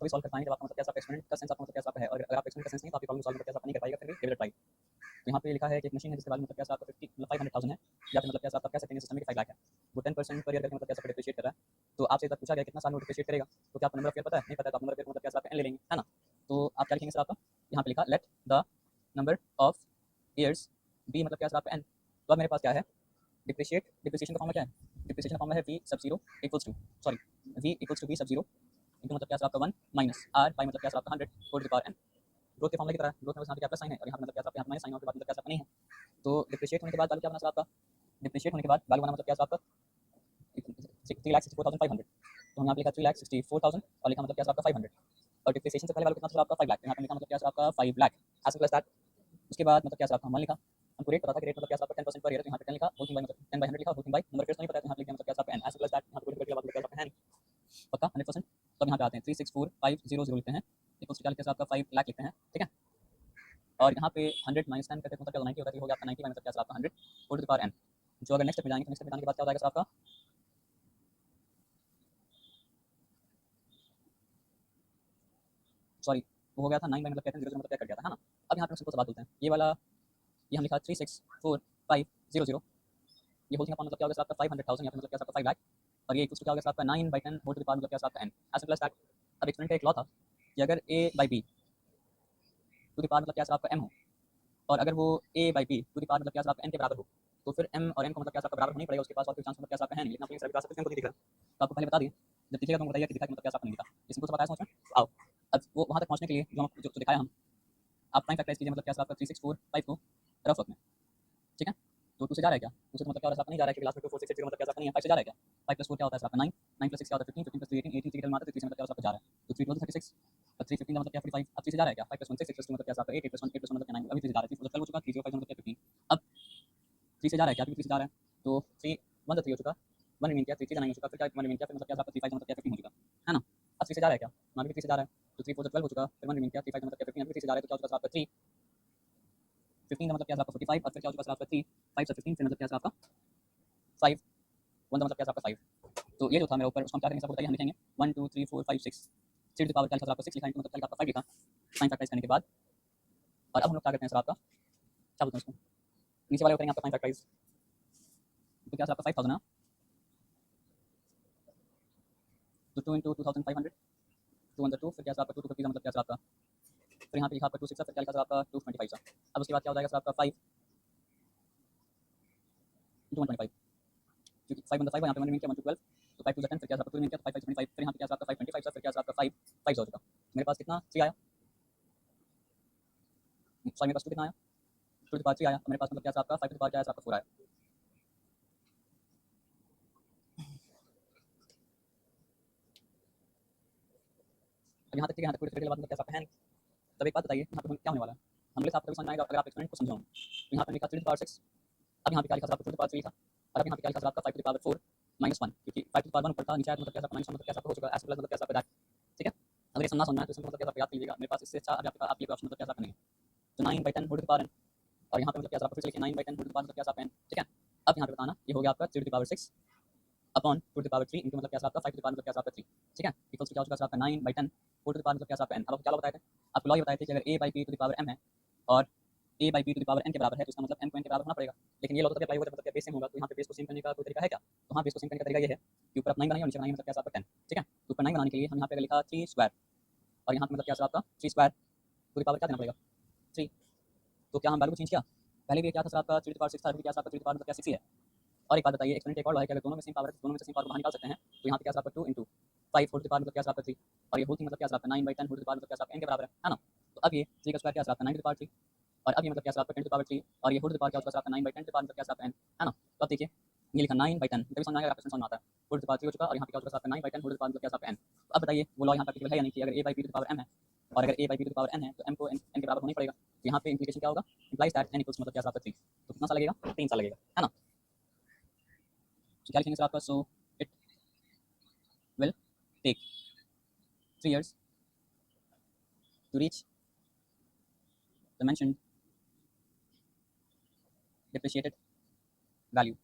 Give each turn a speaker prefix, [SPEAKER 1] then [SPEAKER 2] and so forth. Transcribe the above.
[SPEAKER 1] तो भी सॉल्व कर पाएंगे जब आपका मतलब कैसा एक्सपेरिमेंट का सेंस आपका मतलब कैसा है, और अगर आप एक्सपेरिमेंट का सेंस नहीं तो आपकी प्रॉब्लम सॉल्व कैसा नहीं कर पाएगा, फिर भी गिव इट ट्राई। तो यहाँ पे लिखा है कि एक मशीन है जिसके बाद मतलब कैसा आपका 50 मतलब 500,000 है, या फिर मतलब कैसा आप कह सकते हैं सिस्टम में 5 लाख है, वो 10% पर ईयर करके मतलब कैसा डिप्रिशिएट कर रहा है। तो आपसे पूछा गया कितना साल में डिप्रिशिएट करेगा, तो क्या आपको नंबर ऑफ ईयर पता है? नहीं पता, तो आप नंबर ऑफ ईयर मतलब कैसा आप एन ले लेंगे, है ना। तो आप क्या लिखेंगे सर आपका, यहाँ पे लिखा let the number of years be मतलब कैसा आपका एन। तो अब मेरे पास क्या है, डिप्रिसिएशन का फॉर्मूला क्या है, डिप्रिसिएशन का फॉर्मूला है v सब 0 equals to sorry v equals to v सब 0 इनटू मतलब कैसा आपका 1 माइनस r बाई मतलब कैसा आपका 100 whole to the power n। Growth के फॉर्मूले की तरह ग्रोथ में यहाँ पे क्या प्लस साइन है, और यहाँ पे मतलब कैसा यहाँ माइनस साइन और के बाद मतलब कैसा नहीं है। तो डिप्रिशिएट होने के बाद वैल्यू क्या बना सर आपका, डिप्रिशिएट होने के बाद वैल्यू बना मतलब कैसा आपका 3,64,500। तो हम यहाँ पे लिखा 3,64,000 और लिखा मतलब कैसा आपका 500, और डिप्रिसिएशन से पहले वैल्यू कितना था आपका 5 लाख, यहाँ पे लिखा मतलब कैसा आपका 5 लाख एज प्लस दैट। उसके बाद मतलब कैसा आपका हमने लिखा, हमको रेट पता था कि रेट मतलब कैसा आपका 10% पर ईयर, तो यहाँ पे 10 लिखा, होल बाय मतलब 10/100 लिखा, होल बाय नंबर नहीं पता है, यहाँ पे लिखा मतलब कैसा आपका n एज प्लस दैट, यहाँ पे पूरी मतलब कैसा आपका है पक्का 100%। तो यहाँ पे आते हैं 364,500 लिखते हैं, इक्वल्स टू क्या लिखते हैं आपका 5 लाख लिखते हैं, ठीक है। और यहाँ पे 100 माइनस 10 करके मतलब क्या 90 होता है, हो गया आपका 90 मतलब क्या आपका 100 whole to the power n। जो अगर नेक्स्ट पे जाएंगे तो नेक्स्ट पे जाने के बाद क्या हो जाएगा सर आपका, सॉरी वो हो गया था 9 बाई मतलब कहते हैं 0 मतलब क्या कट गया था, है ना। अब यहाँ पे सिंपल सा बात बोलते हैं, ये वाला ये हम लिखा 364,500, ये होल थिंग मतलब क्या होगा सर आपका 500,000 या फिर मतलब क्या आपका 5 लाख, और ये इक्वल्स टू क्या होगा सर आपका 9/10 होल टू द पावर मतलब क्या आपका n एज प्लस दैट। अब एक्सपेरिमेंट का एक लॉ था कि अगर a by B to the power मतलब क्या सर आपका m हो, और अगर वो a by B to the power मतलब क्या सर आपका n के बराबर हो, तो फिर m और n को मतलब क्या आपका बराबर होना ही पड़ेगा, उसके पास और कोई चांस मतलब क्या आपका है नहीं, लेकिन आप सभी बता सकते हैं, को नहीं दिख रहा तो आपको पहले बता दिए, जब दिखेगा तो बताइए कि दिखा मतलब क्या आपका नहीं दिखा, ये सिंपल सा बताया समझ में। आओ अब वो वहाँ तक पहुँचने के लिए जो दिखाया हम, आप टाइम फैक्टराइज कीजिए मतलब क्या आपका 364,5 को रफ वर्क में, ठीक है। तो 2 से जा रहा है क्या, 2 से तो मतलब क्या हो रहा है, नहीं जा रहा है क्योंकि लास्ट में 2 4 6 0 मतलब क्या नहीं है, 5 से जा रहा है क्या, 5 प्लस 4 क्या होता है आपका 9, 9 प्लस 6 क्या होता है 15, 15 प्लस 3 18, 18 से मारते 3 से मतलब क्या आपका जा रहा है, तो 3 12 36, अब 3 15 का मतलब क्या 45, अब 3 से जा रहा है क्या, 5 प्लस 1 6 प्लस 2 मतलब क्या आपका 8, 8 प्लस 1 8 प्लस 1 मतलब क्या 9, अभी 3 से जा रहा है, 3 मतलब 12 हो चुका, 3 0 5 मतलब क्या 15। अब 3 से जा रहा है क्या, 3 से जा रहा है तो 3 1 तो 3 हो चुका, 1 रिमेन किया, 3 3 9 हो चुका, फिर क्या 1 रिमेन किया, फिर मतलब क्या आपका 3 5 मतलब क्या 15 हो चुका, है ना। अब 3 से जा रहा है क्या, मान लीजिए 3 से जा रहा है तो 3 4 12 हो चुका, फिर 1 रिमेन किया, 3 5 मतलब क्या 15, अभी 3 से जा रहा है तो क्या हो चुका आपका 3 15 का मतलब क्या आपका 45, और फिर क्या हो चुका आपका 3 5 से 15 फिर मतलब क्या आपका 5 1 का मतलब क्या आपका 5। तो ये जो था मेरे ऊपर उसको हम क्या करेंगे सबको बताइए, हम लिखेंगे 1 2 3 4 5 6, 6 टू पावर क्या आपका 6 लिखा है, मतलब क्या आपका 5 लिखा साइन फैक्टराइज करने के बाद। और अब हम लोग क्या करते हैं सर आपका, क्या बोलते हैं उसको, नीचे वाले करेंगे आपका साइन फैक्टराइज, तो क्या सर आपका 5000 है, तो 2 इंटू 2500 2 अंदर 2, फिर क्या आपका 2 2 50 मतलब क्या आपका, फिर यहाँ पे लिखा आपका 2 6 फिर क्या लिखा सर आपका 225 सा। अब उसके बाद क्या हो जाएगा सर आपका 5 इंटू 125, क्योंकि 5 अंदर 5 यहाँ पे 1 किया 1 12, तो 5 टू 10 फिर क्या आपका 2 किया तो 5 5 25, फिर यहाँ पे क्या आपका 525 सर, फिर क्या आपका 5 5 हो चुका। मेरे पास कितना 3 आया, सॉरी मेरे पास 2 कितना आया 2 टू पावर 3 आया, मेरे पास मतलब क्या आपका 5 टू पावर क्या है आपका 4 आया। अब यहाँ तक ठीक है, यहाँ तक पूरी तरीके से बात मतलब कैसा है। तब एक बात बताइए यहाँ पे क्या होने वाला है, हमने आपको समझ में आएगा अगर आप एक्सपेरिमेंट को समझो। तो यहाँ पे लिखा 3 टू पावर 6, अब यहाँ पे क्या लिखा आपका 2 टू पावर 3 था, और अब यहाँ पे क्या लिखा आपका 5 टू पावर 4 माइनस 1, क्योंकि 5 टू पावर 1 ऊपर था, नीचे आया मतलब कैसा माइनस 1 मतलब कैसा हो चुका एस प्लस मतलब कैसा दैट, ठीक है। अगर ये समझना है तो इसमें मतलब कैसा याद कीजिएगा, मेरे पास इससे अच्छा अभी आपके ऑप्शन मतलब कैसा नहीं है, तो 9/10 होल टू पावर n, और यहाँ पे मतलब कैसा आपको फिर से लिखिए 9/10 होल टू पावर मतलब कैसा n, ठीक है। अब यहाँ पे बताना ये हो गया आपका 3 to power 6 upon 2 to power 3 into मतलब कैसा आपका 5 टू पावर मतलब कैसा आपका 3, ठीक है, इक्वल्स टू क्या हो चुका आपका 9/10 होल टू पावर मतलब कैसा आपका n। अब आपको क्या बताया था, आपको लॉ ये बताया था कि अगर a by b to the power m है और a by b to the power n के बराबर है, तो इसका मतलब m को n के बराबर होना पड़ेगा। लेकिन ये लॉ तो तभी अप्लाई होगा जब मतलब बेस सेम होगा, तो यहाँ पे बेस को सेम करने का कोई तरीका है क्या, तो हाँ बेस को सेम करने का तरीका ये है कि ऊपर आप 9 बनाइए और नीचे बनाइए मतलब कैसा आपका 10, ठीक है। तो ऊपर 9 बनाने के लिए हम यहाँ पे लिखा 3 स्क्वायर, और यहाँ पे मतलब क्या आपका 3 स्क्वायर टू द पावर क्या देना पड़ेगा 3, तो क्या हम वैल्यू को चेंज किया, पहले भी क्या था आपका 3 टू पावर 6 था, अभी क्या आपका 3 टू पावर मतलब क्या 6 ही है। और एक बात बताइए एक्सपेरिमेंट एक और लॉ है कि अगर दोनों में सेम पावर है तो दोनों में से सेम पावर को बाहर निकाल सकते हैं, तो यहाँ पे क्या आपका 2 into 5 whole to the power मतलब क्या आपका 3, और ये होल थिंग मतलब क्या आपका 9/10 होल टू द पावर मतलब क्या आपका n के बराबर है ना। तो अब ये 3 का स्क्वायर क्या आपका 9 टू द पावर 3, और अब ये मतलब क्या आपका 10 टू द पावर 3, और ये होल टू द पावर क्या आपका 9/10 टू द पावर मतलब क्या आपका n, है ना। तो अब देखिए ये लिखा 9/10 तभी समझ आएगा, आपको समझ में आता है, होल टू द पावर 3 हो चुका, और यहाँ पे क्या होगा आपका 9/10 होल टू द पावर मतलब क्या आपका n। तो अब बताइए वो लॉ यहाँ पर है या नहीं कि अगर a by b to the power m है, और अगर a by b to the power n है तो m को n के बराबर होना ही पड़ेगा। तो यहाँ पे इंप्लीकेशन क्या होगा, इंप्लाइज दैट n इक्वल्स मतलब क्या आपका 3, तो कितना सा लगेगा 3 सा लगेगा, है ना। तो क्या लिखेंगे सर आपका, so it will take 3 years to reach the mentioned depreciated value.